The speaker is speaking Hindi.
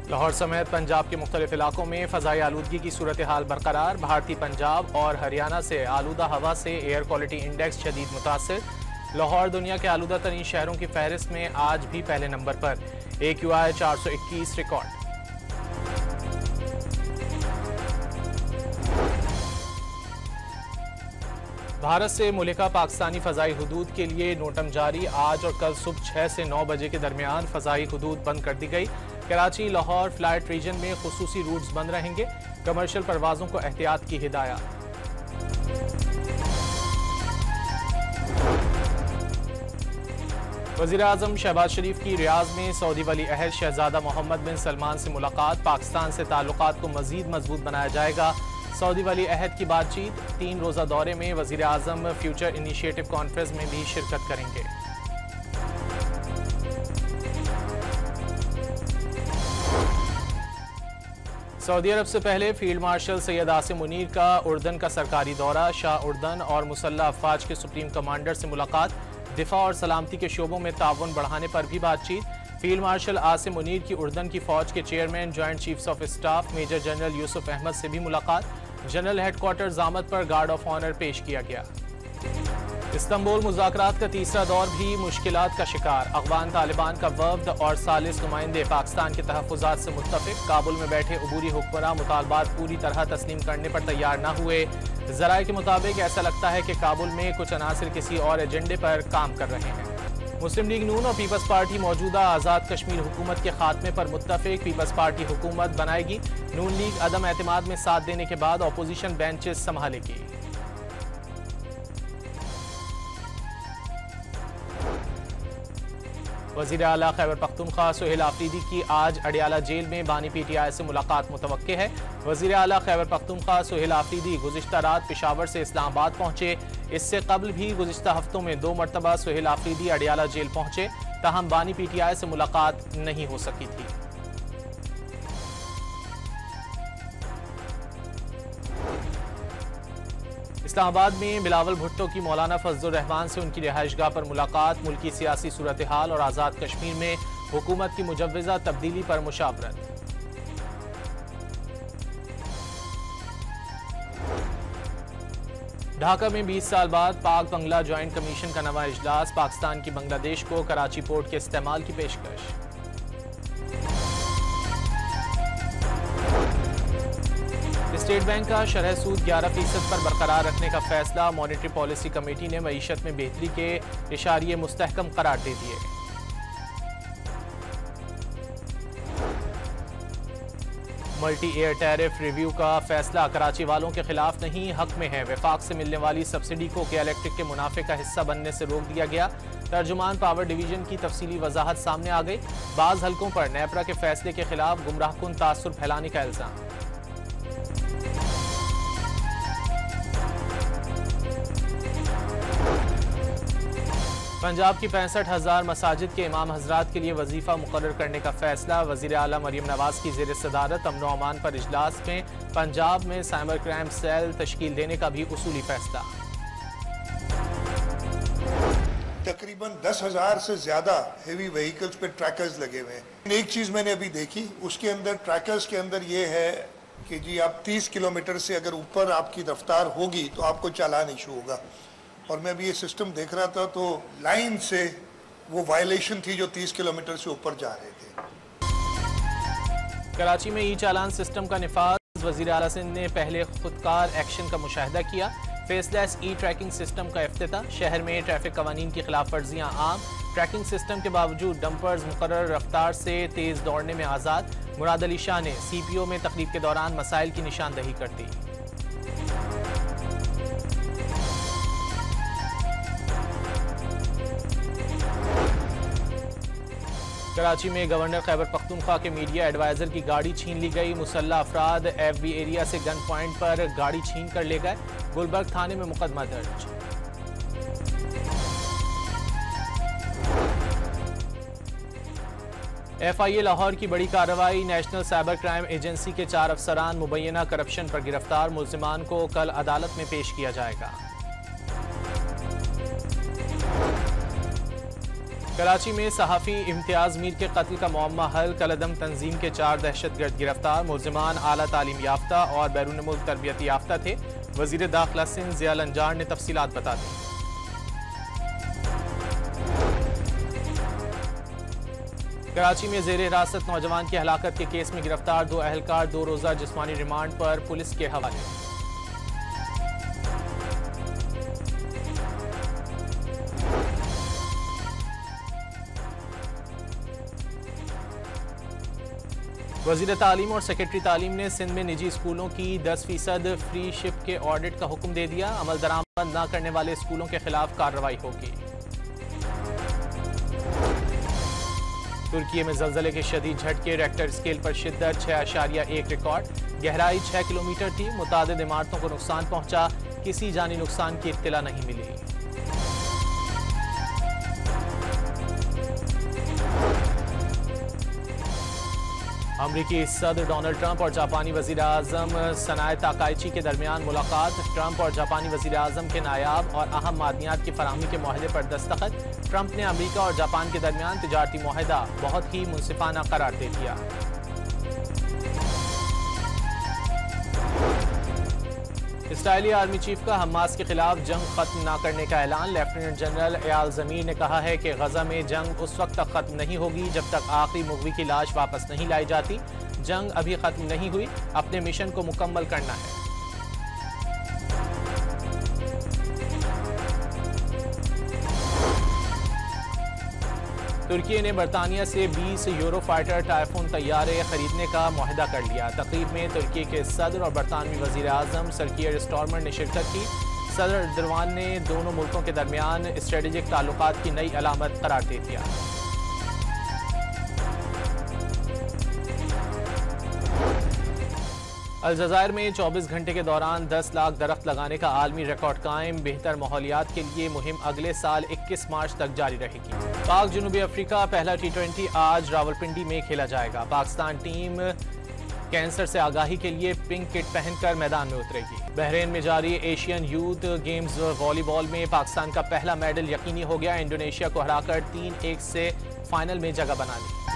लाहौर समेत पंजाब के मुख्तलिफ इलाकों में फ़ज़ाई आलूदगी की सूरत हाल बरकरार। भारतीय पंजाब और हरियाणा से आलूदा हवा से एयर क्वालिटी इंडेक्स शदीद मुतासिर। लाहौर दुनिया के आलूदा तरीन शहरों की फहरिस्त में आज भी पहले नंबर पर। AQI 421 record. भारत से मुल्का पाकिस्तानी फ़ज़ाई हुदूद के लिए नोटम जारी। आज और कल सुबह 6 से 9 बजे के दरमियान फ़ज़ाई हुदूद बंद कर दी गई। कराची लाहौर फ्लाइट रीजन में खुसूसी रूट्स बंद रहेंगे। कमर्शियल परवाजों को एहतियात की हिदायत। वज़ीर आज़म शहबाज शरीफ की रियाज में सऊदी वली अहद शहजादा मोहम्मद बिन सलमान से मुलाकात। पाकिस्तान से ताल्लुकात को मज़ीद मजबूत बनाया जाएगा। सऊदी वली अहद की बातचीत। 3 रोज़ा दौरे में वज़ीर आज़म फ्यूचर इनिशिएटिव कॉन्फ्रेंस में भी शिरकत करेंगे। सऊदी अरब से पहले फील्ड मार्शल सैयद आसिम मुनीर का उर्दन का सरकारी दौरा। शाह उर्दन और मुसल्लह अफवाज के सुप्रीम कमांडर से मुलाकात। दिफा और सलामती के शोबों में ताउन बढ़ाने पर भी बातचीत। फील्ड मार्शल आसिम मुनीर की उर्दन की फौज के chairman joint chiefs of staff major general Yusuf Ahmed से भी मुलाकात। जनरल हेडक्वार्टर जामत पर गार्ड ऑफ ऑनर पेश किया गया। इस्तांबुल मुज़ाकरात का तीसरा दौर भी मुश्किलात का शिकार। अफगान तालिबान का वफ्द और सालिस नुमाइंदे पाकिस्तान के तहफ़्फ़ुज़ात से मुत्तफ़िक। काबुल में बैठे अबूरी हुक्मरान मुतालबात पूरी तरह तस्लीम करने पर तैयार न हुए। ज़राए के मुताबिक ऐसा लगता है कि काबुल में कुछ अनासिर किसी और एजेंडे पर काम कर रहे हैं। मुस्लिम लीग नून और पीपल्स पार्टी मौजूदा आज़ाद कश्मीर हुकूमत के खात्मे पर मुत्तफ़िक। पीपल्स पार्टी हुकूमत बनाएगी। नून लीग अदम एतमाद में साथ देने के बाद अपोजिशन बेंचेस संभालेगी। वज़ीर आला खैबर पख्तूनख्वा सुहेल आफरीदी की आज अडियाला जेल में बानी PTI से मुलाकात मुतवक्के है। वज़ीर आला खैबर पख्तूनख्वा सुहेल आफरीदी गुज़िश्ता रात पेशावर से इस्लामाबाद पहुंचे। इससे कबल भी गुज़िश्ता हफ्तों में 2 मरतबा सुहेल आफरीदी अडियाला जेल पहुंचे। ताहम बानी PTI से मुलाकात नहीं हो सकी थी। इस्लामाबाद में बिलावल भुट्टो की मौलाना फजलुर रहमान से उनकी रिहाइशगाह पर मुलाकात। मुल्की सियासी सूरत हाल और आज़ाद कश्मीर में हुकूमत की मुजव्वज़ा तब्दीली पर मुशावरत। ढाका में 20 साल बाद पाक बंगला ज्वाइंट कमीशन का नवा इजलास। पाकिस्तान की बांग्लादेश को कराची पोर्ट के इस्तेमाल की पेशकश। स्टेट बैंक का शरह सूद 11% पर बरकरार रखने का फैसला। मॉनेटरी पॉलिसी कमेटी ने मईशत में बेहतरी के इशारे मुस्तहकम करार दे दिए। मल्टी एयर टैरिफ रिव्यू का फैसला कराची वालों के खिलाफ नहीं, हक में है। वफाक से मिलने वाली सब्सिडी को के इलेक्ट्रिक के मुनाफे का हिस्सा बनने से रोक दिया गया। तर्जुमान पावर डिवीजन की तफसीली वजाहत सामने आ गई। बाज हलकों पर नेपरा के फैसले के खिलाफ गुमराहकुन तासुर फैलाने का इल्जाम। पंजाब की 65,000 मसाजिद के इमाम हजरात के लिए वजीफा मुकर्रर करने का फैसला। वजीर आला मरियम नवाज की ज़ेर सदारत अमन व अमान पर इजलास में पंजाब में साइबर क्राइम सेल तश्कील देने का भी उसूली फैसला। तकरीबन 10,000 से ज्यादा हेवी व्हीकल्स पे ट्रैकर्स लगे हुए हैं। एक चीज मैंने अभी देखी, उसके अंदर ट्रैकर्स के अंदर ये है कि जी आप 30 किलोमीटर से अगर ऊपर आपकी रफ्तार होगी तो आपको चालान इशू होगा। और मैं अभी ये सिस्टम देख रहा था तो लाइन से वो वायलेशन थी जो 30 किलोमीटर से ऊपर जा रहे थे। कराची में ई चालान सिस्टम का निफाज। वज़ीर आला सिंध ने पहले खुदकार एक्शन का मुशाहिदा किया। फेसलेस ई ट्रैकिंग सिस्टम का इफ्तिताह। शहर में ट्रैफिक कवानीन की खिलाफ वर्जियाँ आम। ट्रैकिंग सिस्टम के बावजूद डंपर्स मुकर्रर रफ्तार से तेज दौड़ने में आज़ाद। मुराद अली शाह ने CPO में तकरीब के दौरान मसाइल की निशानदही कर दी। कराची में गवर्नर खैबर पख्तूनख्वा के मीडिया एडवाइजर की गाड़ी छीन ली गई। मुसल्लह अफराद FB एरिया से गन पॉइंट पर गाड़ी छीन कर ले गए। गुलबर्ग थाने में मुकदमा दर्ज। FIA लाहौर की बड़ी कार्रवाई। नेशनल साइबर क्राइम एजेंसी के 4 अफसरान मुबैना करप्शन पर गिरफ्तार। मुल्जिमान को कल अदालत में पेश किया जाएगा। कराची में सहाफ़ी इम्तियाज़ मीर के कत्ल का मौम्मा हल। कलदम तंजीम के 4 दहशतगर्द गिरफ्तार। मुलजिमान आला तालीम याफ्ता और बैरून मुल्क तरबियत याफ्ता थे। वज़ीर दाखिला सिंध ज़िया लंजार ने तफसीलात बता दी। कराची में ज़ेर हिरासत नौजवान की हलाकत के केस में गिरफ्तार 2 अहलकार 2 रोज़ा जिस्मानी रिमांड पर पुलिस के हवाले। वज़ीर तालीम और सेक्रेटरी तालीम ने सिंध में निजी स्कूलों की 10% फ्री शिप के ऑडिट का हुक्म दे दिया। अमल दरामद न करने वाले स्कूलों के खिलाफ कार्रवाई होगी। तुर्की में ज़लज़ले के शदीद झटके। रेक्टर स्केल पर शिद्दत 6.1 रिकॉर्ड। गहराई 6 किलोमीटर थी। मुतादिद इमारतों को नुकसान पहुंचा। किसी जानी नुकसान की इत्तला नहीं मिली। अमरीकी सदर डोनाल्ड ट्रंप और जापानी वज़ीर आज़म सनाए ताकाइची के दरमियान मुलाकात। ट्रंप और जापानी वज़ीर आज़म के नायाब और अहम मादनियात की फराहमी के मुआहदे पर दस्तखत। ट्रंप ने अमरीका और जापान के दरमियान तिजारती मुआहदा बहुत ही मुनसिफाना करार दे दिया। इसराइली आर्मी चीफ का हमास के खिलाफ जंग खत्म न करने का ऐलान। लेफ्टिनेंट जनरल एयाल ज़मीर ने कहा है कि गजा में जंग उस वक्त तक खत्म नहीं होगी जब तक आखिरी मुगवी की लाश वापस नहीं लाई जाती। जंग अभी खत्म नहीं हुई, अपने मिशन को मुकम्मल करना है। तुर्की ने बरतानिया से 20 यूरो फाइटर टाइफून तैयारे खरीदने का मुआहदा कर लिया। तकरीब में तुर्की के सदर और बरतानवी वज़ीर आज़म सर कीयर स्टारमर ने शिरकत की। सदर एर्दोगान ने दोनों मुल्कों के दरमियान स्ट्रेटेजिक ताल्लुकात की नई अलामत करार दे दिया। अलजायर में 24 घंटे के दौरान 10 लाख दरख्त लगाने का आलमी रिकॉर्ड कायम। बेहतर माहौलियात के लिए मुहिम अगले साल 21 मार्च तक जारी रहेगी। पाक जनूबी अफ्रीका पहला T20 आज रावलपिंडी में खेला जाएगा। पाकिस्तान टीम कैंसर से आगाही के लिए पिंक किट पहनकर मैदान में उतरेगी। बहरीन में जारी एशियन यूथ गेम्स वॉलीबॉल में पाकिस्तान का पहला मेडल यकीनी हो गया। इंडोनेशिया को हराकर 3-1 से फाइनल में जगह बना ली।